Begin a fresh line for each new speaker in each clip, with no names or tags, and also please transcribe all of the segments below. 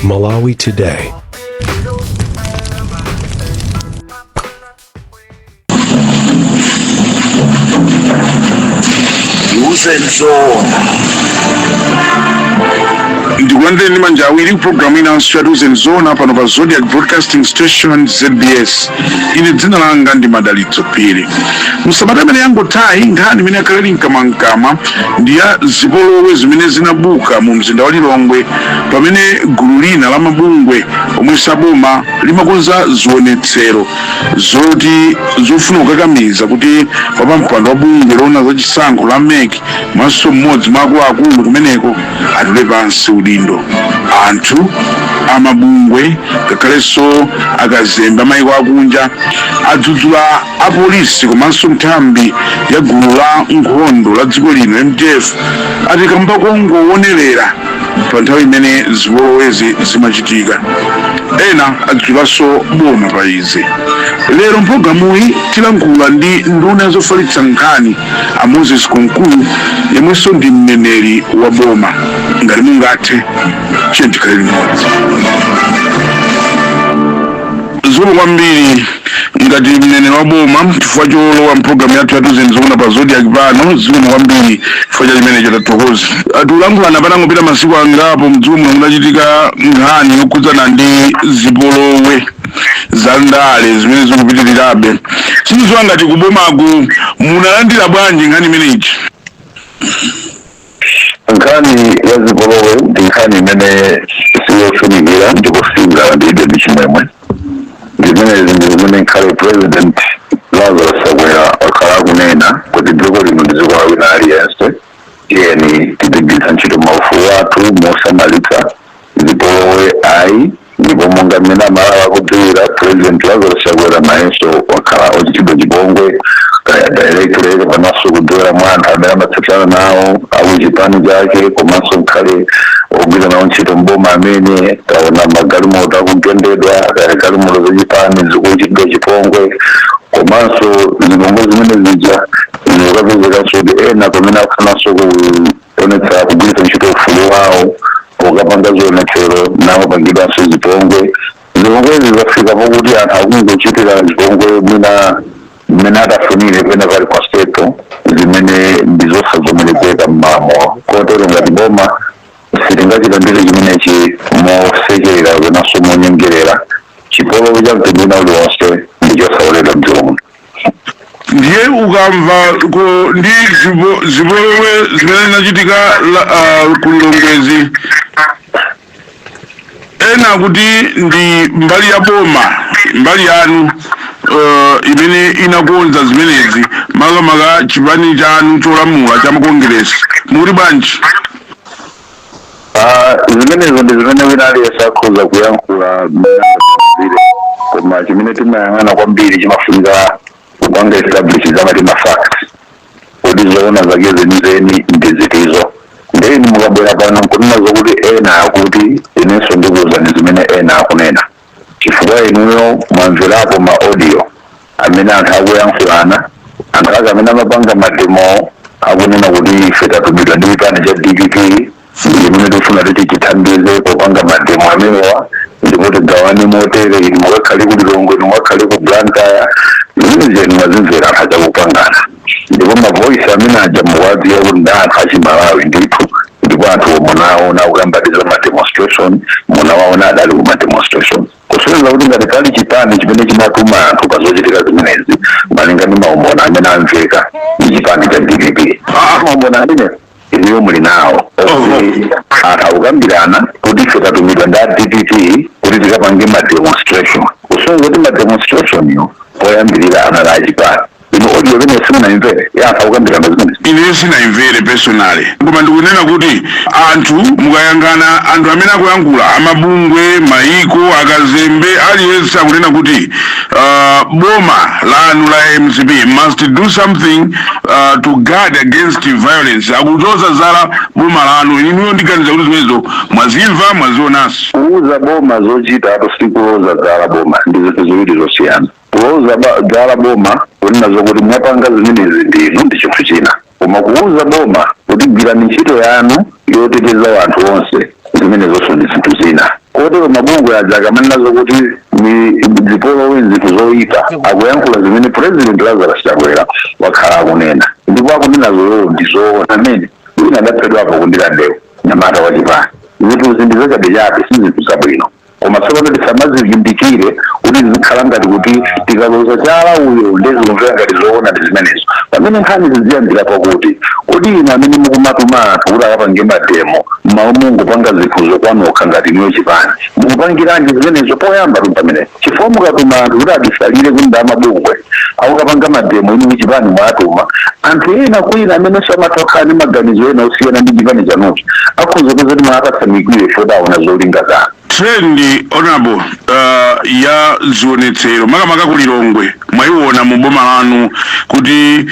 Malawi Today.
News and Zone. Ndikulandeni manja awiri programu inanso ya News and Zone pano pa Zodiac Broadcasting Station ZBS. Ine dzina langa ndi Madalitso Phiri. Msabata amene yangotayi nkhani imene yakalali mkamamkama ndi ya zipolowe zimene zinabuka mu mzinda wa Lilongwe pamene gulu lina la mabungwe omwe saboma limakonza zionetsero zoti zofuna kukakamiza kuti papa mpando wa bungwe lona za chisankho la MEC maso mmodzi mwa akuluakulu kumeneko atule pansi udindo. Anthu amabungwe ngakhalenso akazembe amayiko akunja adzudzula apolisi komanso nthambi ya gulu la nkhondo la dziko lino MDF ati kamba kongowonerera pa nthawi imene zipolowezi zimachitika. Ena adzulanso boma pa izi. Lero mpulogalamuyi tilankhula ndi nduna zofalitsa nkhani a Moses Konkulu yemwenso ndi mneneri wa boma. Ngati mungathe tikhalire limodzi. Zulu kwambiri ngati mneneri wa boma chifukwa cholowa mpulogalamu yathu ya News and Zone pa Zodiac pano. Zulu kwambiri chifukwa cha chimene chatatokoza. Atulankhulana patangopita masiku angapo mdziko muno munachitika nkhani yokhudzana ndi zipolowe za ndale zimene zikupitirirabe. Sindidziwa ngati kubomaku munalandira bwanji nkhani imeneyi.
Nkhani ya zipolowe ndi nkhani imene siyofunikira ndikusinga ndi chimwemwe. Zimene nkhale President Lazarus Chakwera akhala akunena kuti dziko lino ndi dziko la wina aliyense, tiyeni tidzigwiritsa ntchito maufulu athu mosamalitsa zipolowe ayi. Ndipo monga mmene amalawi akudziwira, President Lazarus Chakwera nayenso wakhala ochitidwa chipongwe directly panaso kudzera mwa anthu amene amatsutsana nawo akuchipani chake komanso nkhale ogwira nawo ntchito mboma amene taona magalimoto akugendedwa galimoto zachipani zikuchitidwa chipongwe komanso zipongwe zimene zija zikapezeka kuti ena pamene akufunanso kuonetsa kugwiritsa ntchito ufulu wawo pokapanga zionetsero nawo pangidwanso zipongwe. Zipongwezi zafika pokuti anthu akungochitira zipongwe mwina mmene atafunire pena pali pa steto zimene ndizosazomelezeka m'malamulo. Kotero ngati boma sitingachitandire chimenechi mosekerera kapenanso monyengerera. Chipolowe cha mtundu uliwonse ndichosaloledwa m'dziko muno.
Ndiye ukamva ndi zipolowe zimene zinachitika ku Lilongwezi, ena kuti ndi mbali ya boma, mbali yanu imene inakonza zimenezi makamaka chipani chanu cholamula cha makongresi, muri bwanji?
Zimenezo ndi zimene wina aliyense akhoza kuyankhula mmene koma chimene timayang'ana kwambiri chimafunika kupanga establish zamati facts kuti zoona zake zenizeni ndi zitizo. Ndeni mukabwera pano nkunena zokuti ena akuti inenso ndikuwuzani zimene ena akunena chifukwa inuyo mwamverapo ma audio amene anthu akuyankhulana, anthu ake amene amapanga mademo akunena kuti ife tatumidwa ndi chipani cha DPP imene tikufuna kuti tithandize popanga mademo amenewa ndipo tigawane motere ili mukakhale ku Lilongwe mukakhale ku Blantyre. Zimene zenu mwazimvera anthu achakupangana ndipo mavoice amene aja muwadziwa kuti ndi anthu achimalawi ndithu. Ndipo anthu munaona kukambatiza mademonstration, munawaona adali ku mademonstration kusonyeza kuti ngati pali chipani chimene chimatuma anthu pazochitika zimenezi malinga ndi maumboni amene amveka ndi chipani cha DPP. Maumboni amene iniyo muli nawo anthu akukambirana kuti ife tatumidwa ndi DPP kuti tikapange mademonstration. Kusonyeza kuti mademonstration yo poyambirira anali achipani. Ino audio vene simunaimvere anthu akukambirana zimenezi.
Ine sinaimvere personally, koma ndikunena kuti anthu mukayangana anthu amene akuyankhula amabungwe, maiko, akazembe aliyense akunena kuti boma lanu la MCP must do something to guard against violence. Akuzoza zala boma lanu. Inuyo ndiganiza kuti zimenezo mwazimva mwazionanso.
Kuuza boma zochita ato sikuloza zala boma ndi zinthu ziwiri zosiyana. Kuuza zala boma kunena zokuti mwapanga zimenezi ndinu ndi chinthu china, koma kuuza boma kuti gwirani ntchito yanu yoteteza anthu onse zimene zonso ndi zinthu kuyankula zakamanazo kuti ni zipolowe zoita akuyankula zimene President Lazarus Chakwera wakhala akunena ndipo akunena zoyo ndizoona amene ina adaphedwapo kundira ndewu nyamata wachipani zinthu zindizachabechabe si zinthu zabwino koma tsopano tisamazivindikire kuti zikhala ngati kuti tikaloza chala uyo ndezimvera ngati zoona ndi zimenezo pamene nkhani ziziyambira pakuti kodi ine amene mukumatuma anthu kuti akapange mademo mmawa mungopanga zinthu zokwanoka ngati niyo chipani mukupangiranji zimenezo poyamba pamene chifukwa mukatuma anthu kuti abisalire kunda amabungwe akukapanga mademo inu kuchipani mwatuma anthu ena kwina amene samatokhani maganizo ena osiyana ndi chipani chanucho akhoza kuti mwakatsamikire fodaona zolinga zanu
trendi honorable ya zionetsero makamaka ku Lilongwe mwayiona mu boma lanu kuti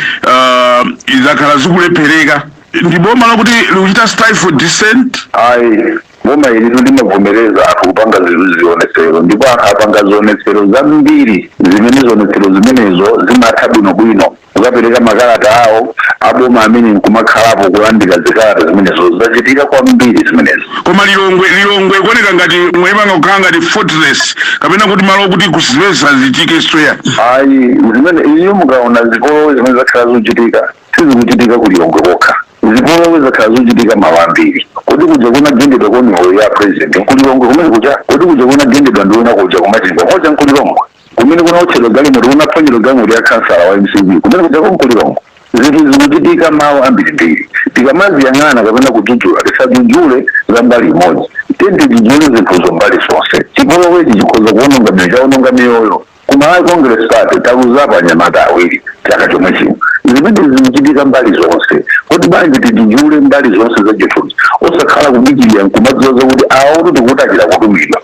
izakhala zikulephereka ndi boma lakuti likuchita stifle dissent
ayi boma ili limavomereza anthu kupanga zionetsero ndipo akapanga zionetsero zambiri zimene zionetsero zimenezo zimatha bwinobwino ukapereka makalata awo aboma amene nkumakhalapo kulandira zikalata zimenezo zachitika kwambiri zimenezo
koma Lilongwe kuoneka ngati mwayipanga kukhala ngati fortress kapena kuti malo kuti kusipesa zichike square
ayi zimene iyo mukaona zipolowe zimene zakhala zochitika sizikuchitika ku Lilongwe kokha zipolowe zakhala zochitika malo ambiri kodi kuja kuna gendedwa koniho ya president nkulilongwe kumene kuja kodi kuja kuna gendedwa ndiona kuja kumachitika moja nkulilongwe kumene kuna utchedwa galimoto kunaphwanyidwa galimoto ya kansala wa MCB kumene kuja nkulilongwe zinthu zikuchitika malo ambiri tikamaziyang'ana kapena kudzudzula tisadzudzule za mbali imodzi tende tidzule zinthu zombali zonse chipolowechi chikhoza kuononga miyoyo chaononga miyoyo kumalawi Congress Party takuzapo anyamata awiri chaka chomwe chino zimene zikuchitika mbali zonse kuti banje tidzudzule mbali zonse za chinthuchi osakhala kudikirira nkumadziwa kuti awo kuti achita kutumidwa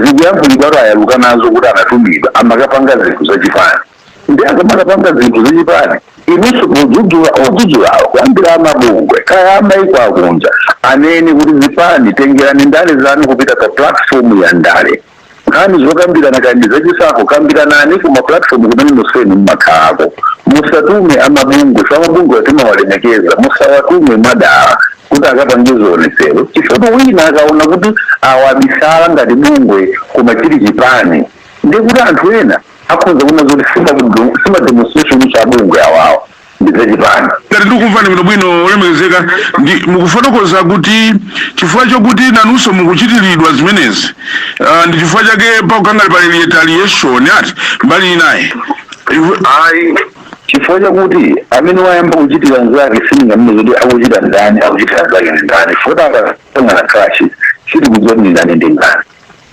zikuyankhulidwa ayaluka nazo kuti anatumidwa amakapanga zinthu zachipani ndi akamakapanga zinthu zachipani inunso kudzudzula odzudzulawo kuyambira amabungwe kaya amaiko akunja anene kuti zipani tengerani ndale zanu kupita pa platform ya ndale nkhani zokambirana kandi zachisako kambiranani kuma platform kumene museni mmakhalako musatume amabungwe samabungwe atimawalemekeza musawatume madala kuti akapange zionetsero chifukwa wina akaona kuti awabisala ngati bungwe koma chili chipani ndi kuti anthu ena akhoza kuona zoti sima demonstration cha bungwe awawo ndizachipani
ngati ndikumvani bwino olemekezeka ndi mukufotokoza kuti chifukwa chokuti nanunso mukuchitiridwa zimenezi ndi chifukwa chake pakukangati pali retaliation ati mbali inayi
ayi chifukwa chakuti amene wayamba kuchitira nzake siningamene zoti akuchita ndani akuchitira nzake ndani chifukwa akapangana clashes chiti kudziwa ndi ndani ndi ndani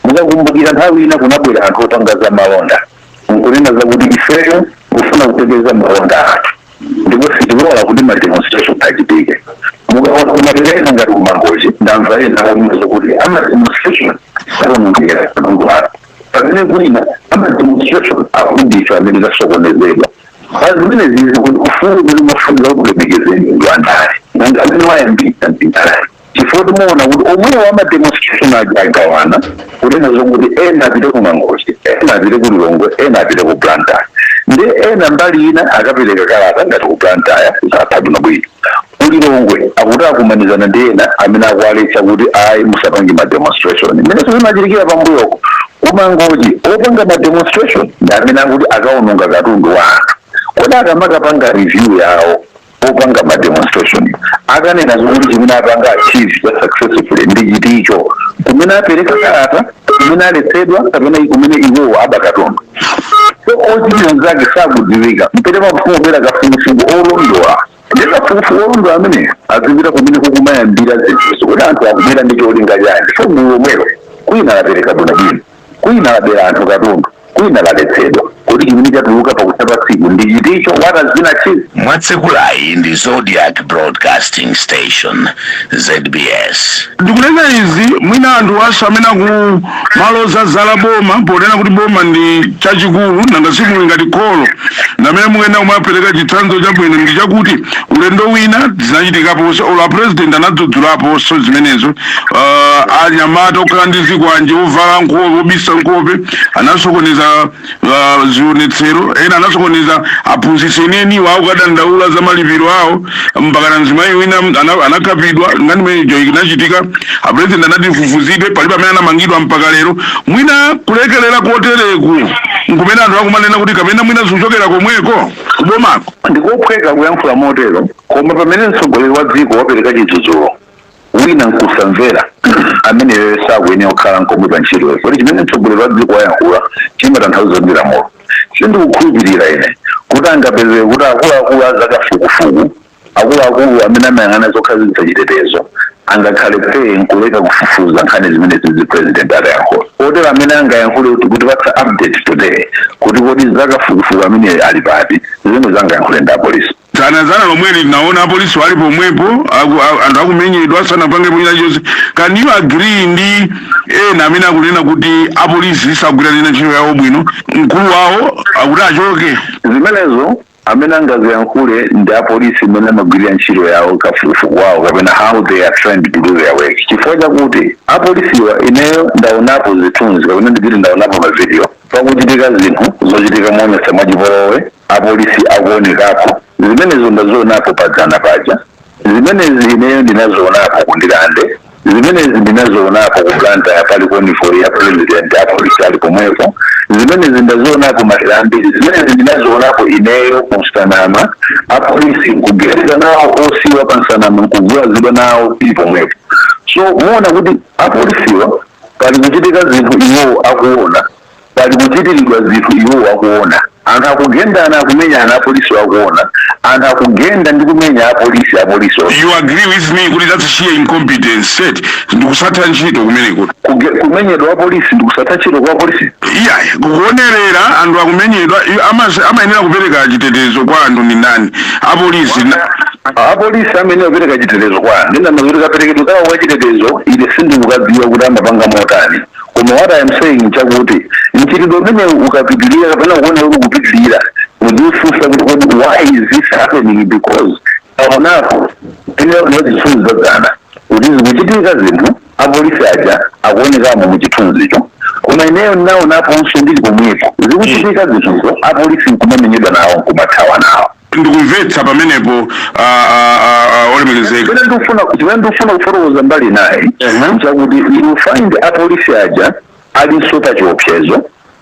mukakumbukira nthawi ina kunabwera anthu otangaza malonda nkunena zakuti ifeyo kufuna kuteteza malonda athu ndipo sitilola kuti mademonstration achitike mukaona kumaterena ngati kumangozi ndamva ena akumaza kuti amademonstration akanongera kanongwara pamene kulina amademonstration akundisha amene zasokonezedwa zimene zizi kuti ufuni kuti mafunira kulemekezeni ndwandale amene wayambisa ndindalali chifukwa timuona kuti omwewo amademonstration agawana kunena zokuti ena apite kumangozi ena apite ku Lilongwe ena apite ku Blantyre ndi ena mbali ina akapereka kalata ngati ku Blantyre zatha bwinobwino ku Lilongwe akuti akumanizana ndi ena amene akualetsa kuti ayi musapange mademonstration imene zimachitikira pambuyoko kumangozi opanga mademonstration ndi amene akuti akaononga katundu wa anthu kodi akamakapanga review yawo opanga mademonstration akanena zokuti chimene apanga achieve successfully ndi chiticho kumene apereka kalata kumene aletsedwa kapena kumene iwowo abakatundu so ochitira nzake sakudziwika mpete mafumu obera kafungufungu olondola ndi kafungufungu olondola amene azipita kumene kukumayambira zinthu kuti anthu akubera ndi cholinga chake so mulo mwero kwina lapereka bwinobwino kwina labera anthu katundu kwina laletsedwa kuti chimene chatuluka pakutsapa tsiku ndi chiticho watazina chizi
mwatsekulayi ndi Zodiac Broadcasting Station ZBS
ndikunena izi mwina anthu aso amene aku malo zazala boma ponena kuti boma ndi chachikulu nanga simuli ngati kholo namene mukuyenda kumapereka chitsanzo chabwino ndi chakuti ulendo wina zinachitikaponso ola president anadzudzulaponso zimenezo anyamata okhala ndi zikwanje ovala nkhope obisa nkhope anasokoneza zionetsero ena anasokoneza aphunzitseneni wawo kadandaula za malipiro awo mpaka mzimayi wina anakapidwa ngani menejo inachitika apresident anati ifufuzidwe palibe amene anamangidwa mpaka lero mwina kulekelera kotereku nkumene anthu akumanena kuti kapena mwina zikuchokera komweko kubomako
ndikophweka kuyankhula motero koma pamene mtsogoleri wa dziko wapereka chidzudzulo wina nkusamvera amene sakuyenera kukhala nkomwe pa ntchitoyo kuti chimene mtsogoleri wa dziko wayankhula chimatanthauza ndilamulo sindikukhulupirira ine kuti angapezeke kuti akuluakulu azakafukufuku akuluakulu amene amayang'ana zokhazikitsa chitetezo angakhale peye nkuleka kufufuza nkhani zimene zizi president atayankhula kotero amene angayankhule kuti patsa update today kuti kodi zakafukufuku amene ali pati zimene zangayankhule ndi apolisi
zana lomweli tinaona apolisi wali pomwepo anthu akumenyedwa asanapange mwina chose. Can you agree ndi ena amene akunena kuti apolisi sagwiranira ntchito yawo bwino mkulu wawo akuti achoke
zimenezo amene angaziyankhule ndi apolisi amene amagwirira ntchito yawo kafukufuku wawo kapena how they are trained to do their work chifukwa chakuti apolisiwa ineyo ndaonapo zithunzi kapena ndikuti ndaonapo mavidiyo pakuchitika zinthu zochitika moonesa mwachipolowe apolisi akuonekapo zimenezo ndazionapo padzana paja zimenezi ineyo ndinazionapo kundilande zimenezi ndinazionapo kuplanta pali konifo ya president apolisi ali pomwepo zimenezi ndazionapo madera ambiri zimenezi ndinazionapo ineyo kunsanama apolisi nkugenda nawo osiwa pansanama nkugulazidwa nawo ili pomwepo so muona kuti apolisiwa pali kuchitika zinthu iwo akuona pali kuchitiridwa zinthu iwo akuona anthu akugendana akumenyana apolisi akuona anthu akugenda ndi kumenya apolisi.
You agree with me kuti that's sheer incompetence set ndikusatha ntchito kumeneko
kumenyedwa apolisi ndikusatha ntchito kwa apolisi
iya kuonerera anthu akumenyedwa amayenera kupereka chitetezo kwa anthu ndi ndani
apolisi amene apereka chitetezo kwa ndina mazuri kaperekedwa kawo kwa chitetezo ile sindikukadziwa kuti amapanga motani koma what I am saying chakuti mchitidwe umene ukapitilira kapena kuona uri kupitilira uzifunsa kuti why is this happening because aonapo ine nozithunzi zadzana kuti zikuchitika zinthu apolisi aja akuonekamo muchithunzicho koma ineyo ndinaonaponso ndili pomwepo zikuchitika zinthuzo apolisi nkumamenyedwa nawo nkumathawa nawo
ndikumvetsa pamenepo olemekezeka
chimene ndikufuna kufotokoza mbali naye chakuti you find apolisi aja alinso pa chiopsezo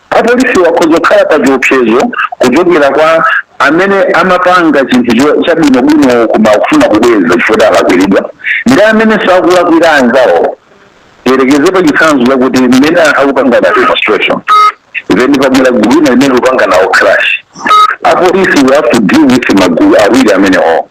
apolisi wakhoza kukhala pa chiopsezo kuchokera kwa amene amapanga chinthu chabwinobwino koma kufuna kubweza chifukwa akakwiridwa ndi amene sakulakwira anzawo yerekeze pa chitsanzo chakuti mmene akupanga na demonstration then pabwera gulu limene kupanga nawo crash apolisi we have to deal with magulu awiri amenewo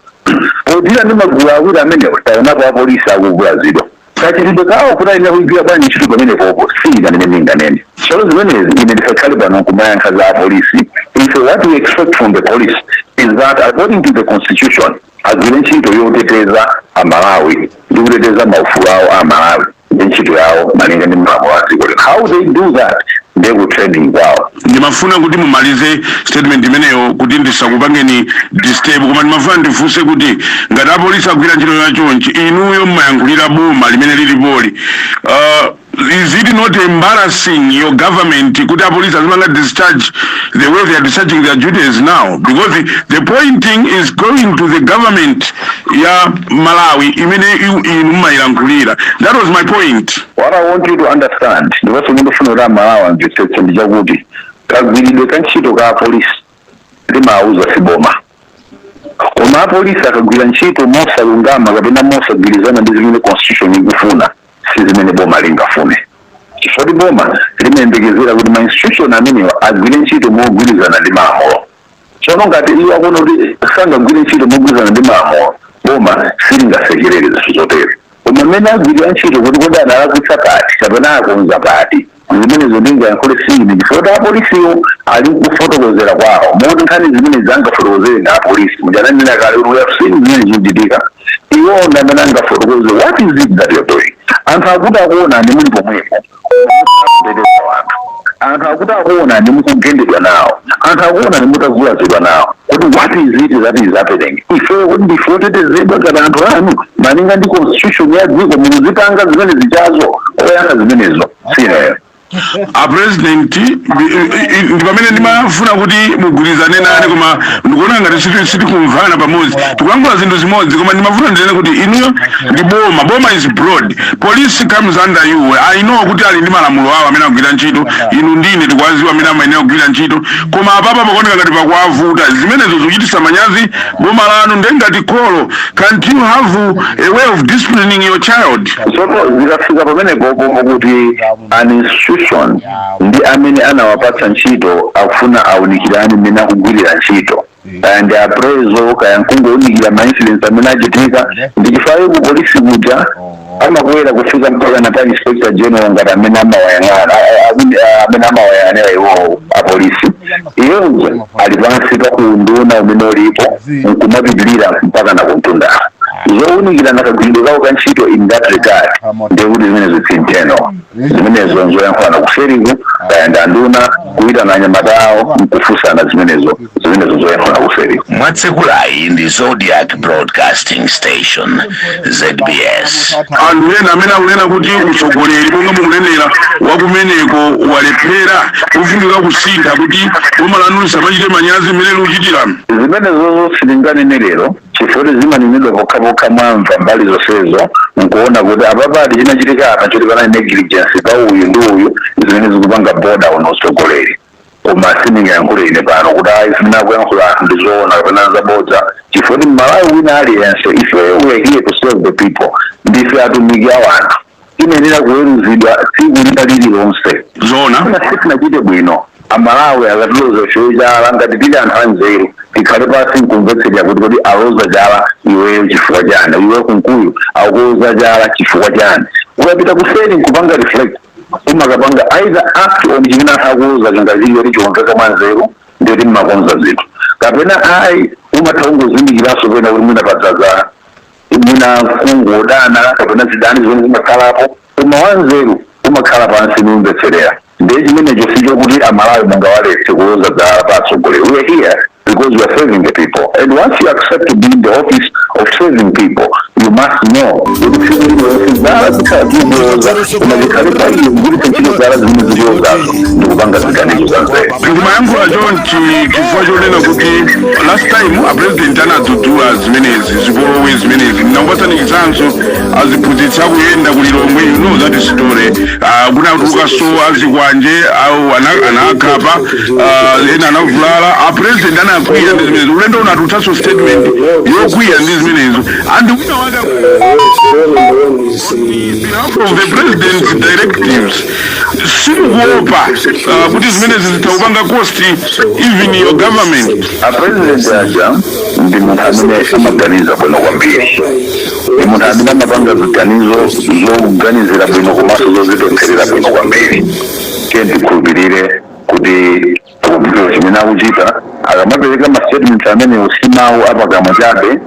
podira ndi magulu awiri amenewo taonapo apolisi akugulazidwa kachitidwe kawo kuti aine kuigwira bwanji ntchito pamene popo siyina nene chalo zimenezi ine ndisakhale pano kumayankha za apolisi ife what we expect from the police is that according to the constitution agwire ntchito yoteteza amalawi ndi kuteteza maufulu awo amalawi ndi ntchito yawo malinga ndi malamulo a dziko lino how they do that they will training kwawo
ndimafuna kuti mumalize statement imeneyo kuti ndisakupangeni disturb koma ndimafuna ndifunse kuti ngati apolisi agwira ntchito yachonchi inuyo mmayankhulira boma limene lilipoli is it not embarrassing your government kuti apolisi azimanga discharge the way they are discharging their duties now because the pointing is going to the government ya Malawi imene inu mmayilankhulira. That was my point.
What I want you to understand ndiponso ndifuna kuti Malawi amvetsetse ndi chakuti kagwiridwe ka ntchito ka apolisi limauza siboma koma apolisi akagwira ntchito mosalungama kapena mosagwirizana ndi zimene constitution ikufuna si zimene boma lingafune chifukwa boma limayembekezera kuti ma institution amenewo agwire ntchito mogwirizana ndi malamulo tsono ngati iwo akuona kuti sangagwire ntchito mogwirizana ndi malamulo boma silingasekerere zinthu zotere koma mmene agwirira ntchito kuti kodi analakwitsa pati kapena akonza pati zimenezo ndingayankhule sine chifukwa apolisiwo ali kufotokozera kwawo moti nkhani zimene zangafotokozere na apolisi mujananena kale kuti we have seen zimene zinditika iwo ndamene angafotokoze what is it that you're doing anthu akuti akuona ndi muli pomwepo anthu akuti akuona ndi mukugendedwa nawo anthu akuona ndi mutavulazidwa nawo kuti what is it that is happening ife kuti ndifotetezedwa kana anthu anu malinga ndi constitution ya dziko mukuzipanga zimene zichazo oyankha zimenezo sineyo
a president ndipamene ndimafuna kuti mugwirizane nane koma ndikuona ngati siti kumvana pamodzi tikulankhula zinthu zimodzi koma ndimafuna ndinene kuti inuyo ndi boma is broad, police comes under you. I know kuti ali ndi malamulo awo amene agwira ntchito, inu ndine tikwaziwa amene amayenera kugwira ntchito, koma apapa pakuoneka ngati pakuwavuta zimenezo zikuchititsa manyazi boma lanu. Ndengati kholo, can't you have a way of disciplining your child?
So zikafika pamene kuti an institution ndi amene anawapatsa ntchito akufuna awunikirani mmene akugwirira ntchito and appraisal kaya nkungounikira ma incidents amene achitika ndi chifukwa ku polisi kuja amakwera kufika mpaka na inspector general ngati amene amawayang'anira iwo apolisi iyeyo ali pansi pa unduna umene ulipo nkumapitirira mpaka na kuntunda zowunikira nakagwiriro kawo ka ntchito in that regard ndekuti zimenezo zinteno zimenezo nzoyankhulana kuseriku kayanda nduna kuyitana anyamata awo nkufusana zimenezo zoyankhulana kuseriku.
Mwatsekulayi ndi Zodiac Broadcasting Station ZBS.
Anthu ena amene akunena kuti utsogoleri monga mukunenera wakumeneko walephera kufunika kusintha kuti boma lanu lisamachite manyazi mmene likuchitira.
Zimenezo silinganene lero chifukwa zimanenedwa pokhapokha mwamva mbali zonsezo nkuona kuti apapati chinachitika anachotikana negligence pa uyu ndi uyu zimene zikupanga boda uno utsogoleri. Koma siningayankhule ine pano kuti ayi sinakuyankhula anthu ndizoona kapena zabodza chifukwa Malawi wina aliyense if we are here to serve the people ndife atumiki a anthu imenera kuweruzidwa tsiku lina lililonse zona sitinachite bwino amalawi akatiloza chala ngati tili anthu anzeru tikhale pasi nkumvetsedwa kuti kodi aloza chala iweyo chifukwa chani, iwe kunkuyu akuloza chala chifukwa chani. Ukapita kuseri nkupanga reflect umakapanga either act on chimene akuloza chingaziliyo tichiwonzeka mwanzeru ndio timakonza zinthu kapena ayi umathaungozindikiraso pena kuti munapadzaza muna kungodana kapena zidani zomwe zimakhalapo koma wanzeru umakhala pansi numvetserera ndiye chimenecho sicho kuti amalawi mungawaletse kuloza dzala patsogolero. We are here because we are serving the people, and once you accept to be in the office of serving people you must know
ndimayambula chonchi chifukwa chonena kuti last time a president anadzudzula zimenezi zipolowe zimenezi ndinakupatsanikisanso aziphunzitsa kuyenda kulilongwe, you know that story. Kunatuluka so azikwanje au anakhapa ena anavulala a president anakwiya ndi zimenezo ulendo unatulutsanso statement yokwiya ndi zimenezo and wina waka of the president's directives simukuopa kuti zimenezi zitakupanga cost even your government.
A president aja ndi munthu amene amaganiza bwino kwambiri, ndi munthu amene amapanga ziganizo zokuganizira bwino komanso zozidonserera bwino kwambiri. Tikhulupirire kuti akugwira chimene akuchita akamapereka ma statements amene usimawo apakamwa chabe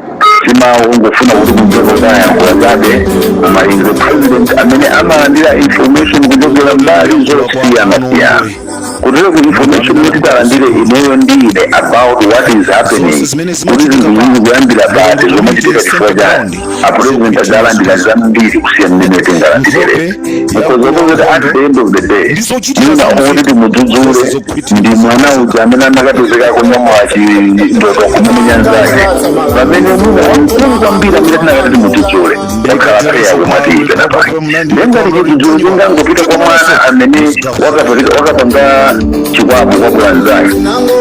simawo ngofuna kuti kumvekotayankhula chabe koma is the president amene amalandira information kuchokera mbali zosiyana-siyana kutero ku information yoti talandire ineyo ndine about what is happening kuti zinthu zili kuyambira bati zomachitika chifukwa chani a president adzalandira zambiri kusiyana ndine tingalandirere because opposite at the end of the day nina oti timudzudzule ndi mwana uja amene anakapezeka kunyamula chindodo kumumenya zake pamene muna wamkulu kwambiri amene tinakati timudzudzule ikhala peya kumatiike napake ndengati chidzudzule chingangopita kwa mwana amene wakapanga chikwapu kwa bwanzake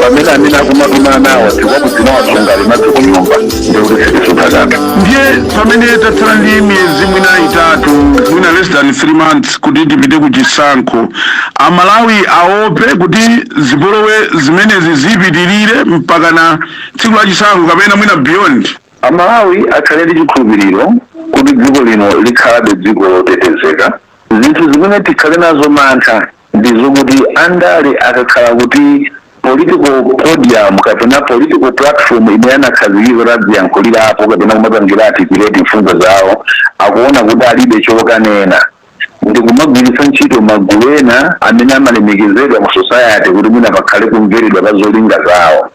pamene amene akumatuma nawo chikwapu zinawasunga limadzi kunyumba ndikuti sitisutakabe.
Ndiye pamene tatsala ndi miyezi mwina itatu mwina less than 3 months kuti tipite ku chisankho amalawi aope kuti zipolowe zimenezi zipitirire mpaka na tsiku la chisankho kapena mwina beyond.
Amalawi akhale ndi chikhulupiriro kuti dziko lino likhalabe dziko lotetezeka. Zinthu zimene tikhale nazo mantha ndizokuti andale akakhala kuti political podium kapena political platform imene anakhazikika tadziyankhulirapo kapena kumapangira articulate mfundo zawo akuona kuti alibe chokanena ndi kumagwiritsa ntchito magulu ena amene amalemekezedwa mu society kuti mwina pakhale kumveredwa pa zolinga zawo.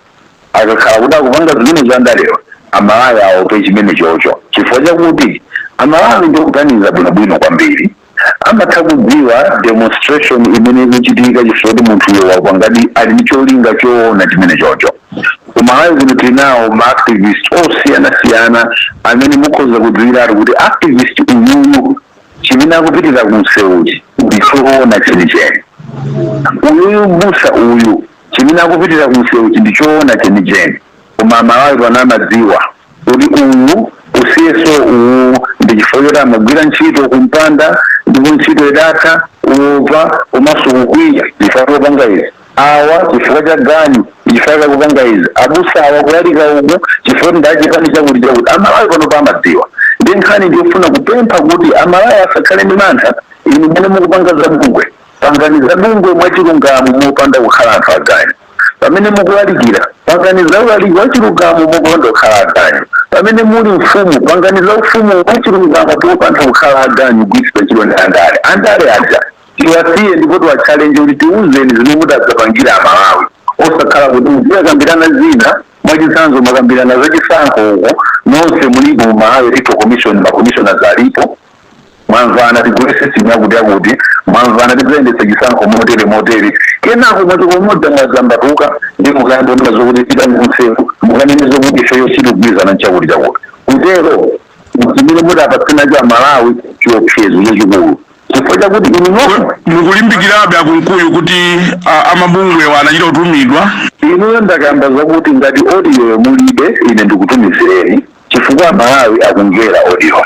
Akakhala kuti akupanga zimene zandalewa amalawi aope chimene chocho chifukwa chakuti amalawi ndikuganiza bwinobwino kwambiri amatha kudziwa demonstration imene ikuchitika chifukwa munthu yowa ngati ali ndi cholinga choona chimene chocho. Koma hayi kuno tinawo ma-activist osiyana-siyana amene mukhoza kudziwiratu kuti activist uyuyu chimene akupitira kumseuchi ndichoona chenicheni, uyuyu busa uyu chimene akupitira kumseuchi ndichoona chenicheni. Koma Malawi pano amadziwa kuti uyu usiyeso uwu ndi chifukwa choti amagwira ntchito kumpanda ndipo ntchito idatha uva komanso kukwiya chifukwa chopanga izi, awa chifukwa cha ganyu chifukwa cha kupanga izi, abusa awa kulalika uku chifukwa ndachipani chakuti Amalawi pano pamadziwa. Ndi nkhani ndiyofuna kupempha kuti Amalawi asakhale ndi mantha, inu mene mukupanga zabungwe pangani zabungwe mwachilungamo mopanda kukhala anthu aganyu. Pamene mukulalikira pangani za ulaliki wachilungamo mopanda kukhala aganyu. Pamene muli mfumu pangani za ufumu wachilungamo popanda kukhala aganyu kuisira chilonda andale aja tiwasiye ndipo tiwachallenge kuti tiuzeni zimene mudadzapangira Amalawi osakhala kuti muziyakambirana zina mwachitsanzo makambirana zachisankho uko nonse mulipo mu Malawi Electoral Commission, makomishoners alipo mwamvana tigule system yakuti mwamvana tizayendetsa chisankho motere kenako mwachikomoda mwazambatuka ndi mukayambonera zokuti chita mkunsewu mukanene zokuti ifeyo chitugwirizana nchakuti kutero zimene mudapatsina cha Malawi chiopsezo chachikulu chifukwa chakuti inu mukulimbikirabe akunkuyu kuti amabungwe wanachita kutumidwa. Inuyo ndakamba zakuti ngati audio mulibe ine ndikutumizireni chifukwa Malawi akungera audio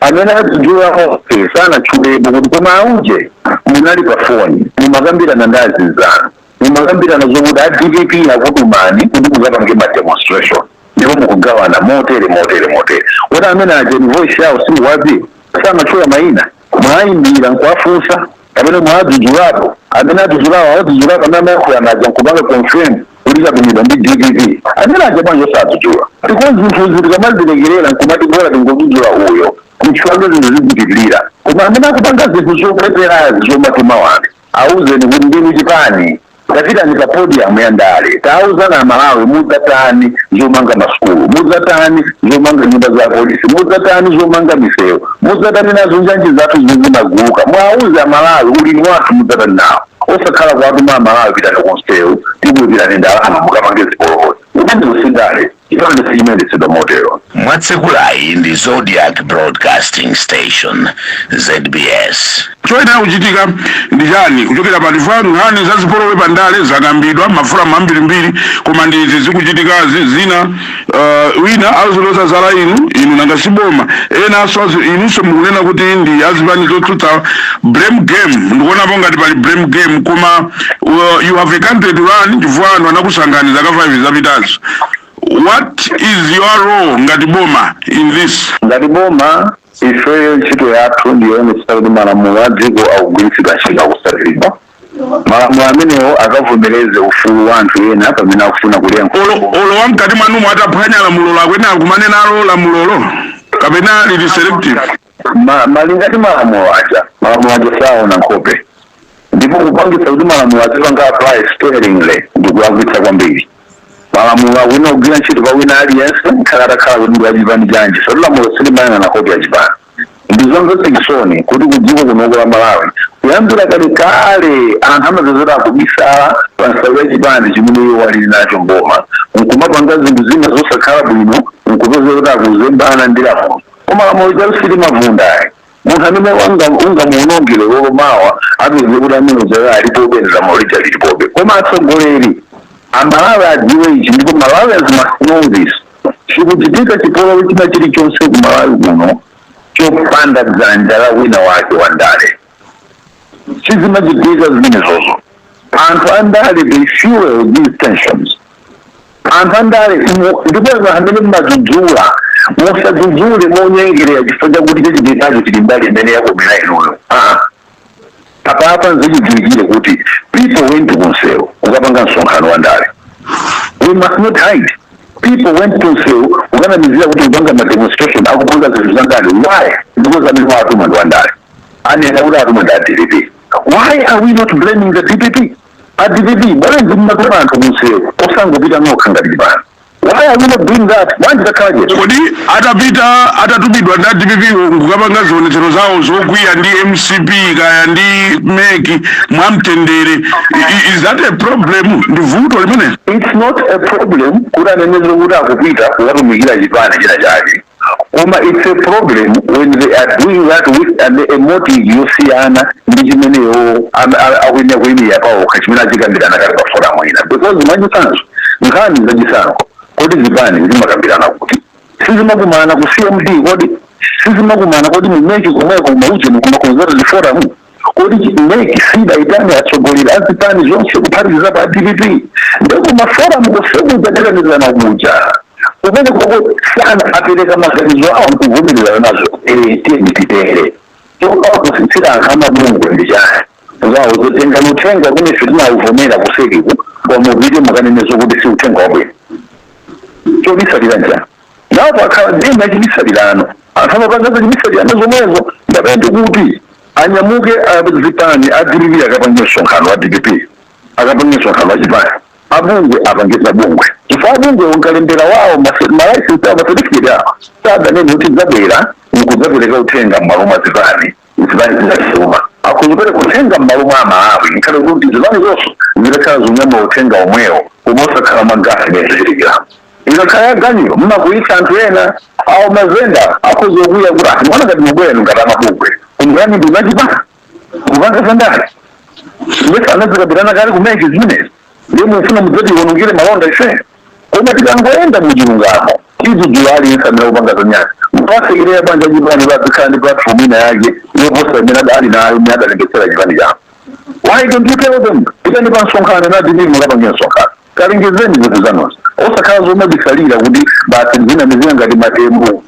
amene adziwa sana chulepo kuti koma auje munali pa foni mumakambirana ndazi zanu mumakambirana zokuti DPP akutumani kuti mukapange ma demonstration ndipo mukugawana motere kuti amene ajeni voice yawo si wapi samachula maina mwayimbira nkwafunsa amene mwadzudzulapo amene adzulapo amene akuyanaja nkupanga confirm kulika kumidwa ndi DPP amene aja bwanjo sadzudzula because zinthu zikamazilekerera nkumati bora tingodzudzula uyo kuchifukwa zinthu zizipitirira. Koma amene akupanga zinthu zopeperazi zomatuma wake auzeni kuti ndinu chipani tapitani pa podium ya ndale tauzana Malawi mudzatani zomanga masukulu mudzatani zomanga nyumba za polisi mudzatani zomanga misewu mudzatani nazo njanji zathu zizimaguka mwauza Malawi ulimi wathu mudzatani nawo osakhala kwatuma Malawi pitani kunsewu tibwepirani ndalama mukapange zipolokozi uende usindale ipande siyimendesedwa motero.
Mwatsekulayi ndi Zodiac Broadcasting Station ZBS.
Choyena kuchitika ndi chani kuchokera pa tifanu nkhani za zipolowe pandale zakambidwa mafulamu ambirimbiri koma ndizi zikuchitikazi zina wina aziloza zala inu nangasiboma ena aso inunso mukunena kuti ndi azipani zotsutsa blame game ndikuonapo ngati pali blame game koma you have a country to run chifukwa anthu anakusangani zaka 5 zapitazo. What is your role ngati boma in this?
Ngati boma ifeyo ntchito yathu ndiyonetsa kuti malamulo a dziko akugwiritsidwa ntchito akusatilidwa. Malamulo amenewo akavomereze ufulu wa anthu ena pamene akufuna kulenga.
Olo wamkati mwanumo ataphwanya lamulo lakwena akumanena alo lamulolo kapena lili selective.
Malingati malamulo aja saona nkhope. Ndipo kupangitsa kuti malamulo azipanga apply sparingly ndikuagwitsa kwambiri. Malamulo awina kugwira ntchito pawina aliyense nkhalakhala kuti ndiyachipani chanji so lamulo silimayana na kodi yachipani. Ndizomvetsa chisoni kuti kudziko kuno kwa Malawi kuyambira kale anthu amazazira akubisala pansalu yachipani chimene iwo alili nacho mboma nkumapanga zinthu zina zosakhala bwino nkupeza kuti akuzembana ndi lamulo. Koma lamulo chalisili mavundayi munthu amene ungamuonongere lolomawa apeze kuti amene uzayo alipobe ndi lamulo lija lilipobe. Koma atsogoleri Amalawi adziwe ichi ndipo Malawians must know this. Chikuchitika chipolowe china chilichonse ku Malawi kuno chopanda dzanja la wina wake wa ndale. Chizimachitika zimenezozo. Anthu andale they fuel these tensions. Anthu andale ndipo amene mmadzudzula musadzudzule monyengerera chifukwa chakuti chachitikacho chili mbali imene yakomera inuyo. Apa nzichidziwikire kuti people went to Kunsewu ukapanga msonkhano wa ndale. We must not hide. People went to Kunsewu ukanamizira kuti upanga ma demonstration akupanga zinthu za ndale. Why? Because amene watuma ndi wa ndale. Anena kuti atuma ndi DPP. Why are we not blaming the DPP? DPP bwana nzimmatuma anthu Kunsewu osangopita nokha ngati chipani. Why why are we not doing that? Why the target?
Kodi atatubidwa nda DPP kukapanga zionetsero zawo zokwiya ndi MCP kaya ndi meki mwamtendere. Is that a problem? Ndi vuto limene?
It's not a problem. Kuna nenezo kuda kupita kukatumikira chipani china chake. It's a problem when they are doing that with a motive yosiyana ndi chimeneyo akwenda kuyimi yapawo kachimene achikambirana kali pafora mwina. Because mwachisanso nkhani zachisankho kodi zipani zimakambirana kuti sizimakumana ku CMD kodi sizimakumana kodi mumeki komweko mauche mukumakonzerati forum kodi meki sida itani atsogolera azipani zonse kuphatikiza pa DPP ndiko maforum kusekudzanekanirizana kuja kumene koko sana apereka maganizo awo nkuvumirizana nazo tiye tokakusitsira akhama bungwe ndichani zawo zotenga luthenga kumene sitinawuvumera kusekiku kwamuvili mukanenezo kuti siuthenga wabwino chobisalira njani napo akhala ndima chibisalirano asamapangasa chibisalirano zomwezo ndapende kuti anyamuke azipani adilivira akapangisa msonkhano wa DPP akapangisa msonkhano wa chipani abungwe apangisa bungwe chifukwa abungwe unkalembera wawo malaisensi awo masertificate awo sadanene kuti zabwera nkudzapereka uthenga m'malo mwa zipani zinachuma akuzipereka uthenga m'malo mwa amaawi nkhale kuti zipani zonse zidakhala zonyama uthenga omwewo koma osakhala magasi nezichitikira ikakhala yaganiro mmakuisa anthu ena awo mazenda akhozokuya kuti mwana ngati mubwenu ngati amabungwe kumgani ndi unachipana kupanga sandali mbese anazikabirana kale kumeke zimenezi ndiye mufuna mudzati iwonongere malonda ife koma tikangoenda muchilungamo izi aliyensamira kupanga zanyasi mupasekereya banja chipani vadzikhala ndi platform ina yake yoposa imene adali nayo imene adalengesera chipani chawo. Why don't you tell them tikani pa msonkhano na DPP mukapangira msonkhano kalengezeni zinthu zanonso osakhala zomabisalira kuti basi zina mizina ngati matembo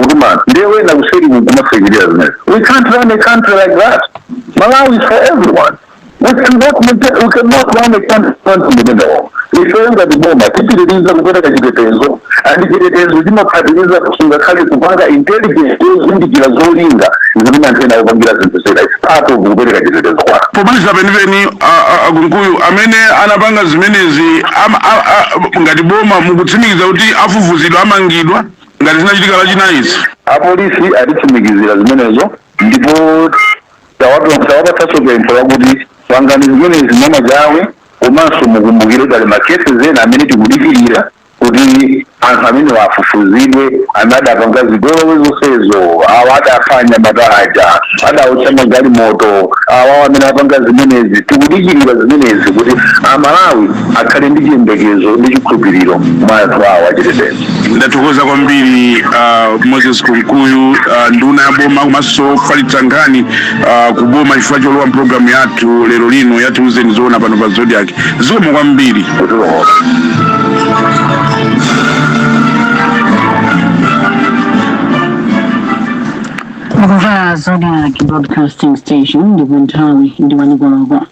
kutumana ndiye wena kuseri kumasekerera zimenezi. We can't run a country like that. Malawi is for everyone. We cannot run a country in the middle. Ifenga diboma tipitiriza kupereka chitetezo andi chitetezo chimaphatiriza kusunga khali kupanga intelligence zindikira zolinga zimene antena kupangira zinthu zena is part of kupereka chitetezo kwake.
Pomaliza penipeni akunkuyu amene anapanga zimenezi ngati boma mukutsimikiza kuti afufuzidwa amangidwa ngati zinachitika lachinayizi.
Apolisi atitsimikizira zimenezo ndipo tawapatsaso kempo yakuti pangani zimenezi mama jawe komanso mukumbukire kale makesi zena amene tikudikirira kuti anthu amene wafufuzidwe anadapanga zigololo zonsezo awo adafanya madaraja adawutsa magalimoto awo amene apanga zimenezi tikudikirira zimenezi kuti amalawi akhale ndi chiyembekezo ndi chikhulupiriro mwa anthu awo achitetezo.
Ndathokoza kwambiri Moses Kunkuyu nduna ya boma komanso kufalitsa nkhani kuboma chifukwa cholowa mpulogalamu yathu lero lino yatiuzeni zoona pano pa Zodiac. Zikomo kwambiri.
Zodiac Broadcasting Station, ndipo nthawi ndi 1 koloko.